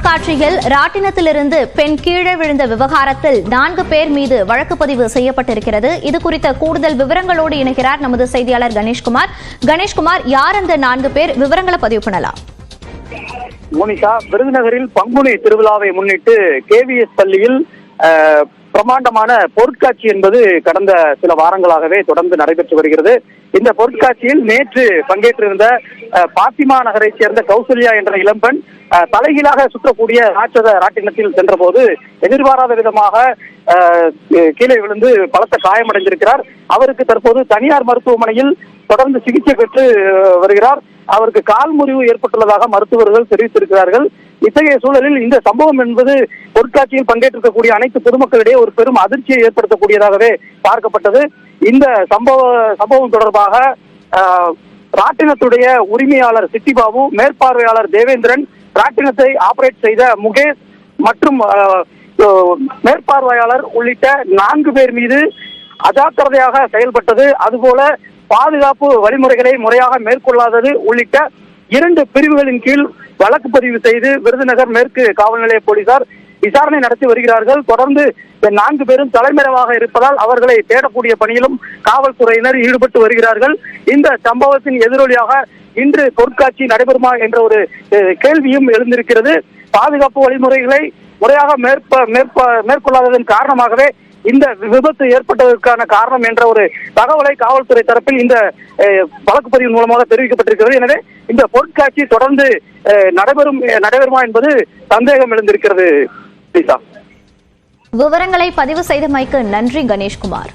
பொருட்காட்சியில் ராட்டினத்திலிருந்து பெண் கீழே விழுந்த விவகாரத்தில் 4 பேர் மீது வழக்கு பதிவு செய்யப்பட்டிருக்கிறது. இது குறித்த கூடுதல் விவரங்களோடு இணைகிறார் நமது செய்தியாளர் கணேஷ்குமார். கணேஷ்குமார், யார் அந்த 4 பேர்? விவரங்களை பதிவு பண்ணலாம். மோனிகா, விருதுநகரில் பங்குனி திருவிழாவை முன்னிட்டு கேவிஎஸ் பள்ளியில் பிரமாண்டமான பொருட்காட்சி என்பது கடந்த சில வாரங்களாகவே தொடர்ந்து நடைபெற்று வருகிறது. இந்த பொருட்காட்சியில் நேற்று பங்கேற்றிருந்த பாத்திமா நகரை சேர்ந்த கௌசல்யா என்ற இளம்பெண் தலைகீழாக சுற்றக்கூடிய ராட்சத ராட்டினத்தில் சென்ற போது எதிர்பாராத விதமாக கீழே விழுந்து பலத்த காயமடைந்திருக்கிறார். அவருக்கு தற்போது தனியார் மருத்துவமனையில் தொடர்ந்து சிகிச்சை பெற்று வருகிறார். அவருக்கு கால் முறிவு ஏற்பட்டுள்ளதாக மருத்துவர்கள் தெரிவித்திருக்கிறார்கள். இத்தகைய சூழலில் இந்த சம்பவம் என்பது பொருட்காட்சியில் பங்கேற்றிருக்கக்கூடிய அனைத்து பொதுமக்களிடையே ஒரு பெரும் அதிர்ச்சியை ஏற்படுத்தக்கூடியதாகவே பார்க்கப்பட்டது. இந்த சம்பவம் தொடர்பாக ராட்டினத்துடைய உரிமையாளர் சிட்டிபாபு, மேற்பார்வையாளர் தேவேந்திரன், ராட்டினத்தை ஆபரேட் செய்த முகேஷ் மற்றும் மேற்பார்வையாளர் உள்ளிட்ட 4 பேர் மீது அஜாக்கிரதையாக செயல்பட்டது, அதுபோல பாதுகாப்பு வழிமுறைகளை முறையாக மேற்கொள்ளாதது உள்ளிட்ட 2 பிரிவுகளின் கீழ் வழக்கு பதிவு செய்து விருதுநகர் மேற்கு காவல் நிலைய போலீசார் விசாரணை நடத்தி வருகிறார்கள். தொடர்ந்து 4 பேரும் தலைமறைவாக இருப்பதால் அவர்களை தேடக்கூடிய பணியிலும் காவல்துறையினர் ஈடுபட்டு வருகிறார்கள். இந்த சம்பவத்தின் எதிரொலியாக இன்று பொருட்காட்சி நடைபெறுமா என்ற ஒரு கேள்வியும் எழுந்திருக்கிறது. பாதுகாப்பு வழிமுறைகளை முறையாக மேற்கொள்ளாததன் காரணமாகவே இந்த விபத்து ஏற்பட்டதற்கான காரணம் என்ற ஒரு தகவலை காவல்துறை தரப்பில் இந்த வழக்கு பதிவு மூலமாக தெரிவிக்கப்பட்டிருக்கிறது. எனவே இந்த பொருட்காட்சி தொடர்ந்து நடைபெறுமா என்பது சந்தேகம் எழுந்திருக்கிறது. விவரங்களை பதிவு செய்தமைக்கு நன்றி கணேஷ்குமார்.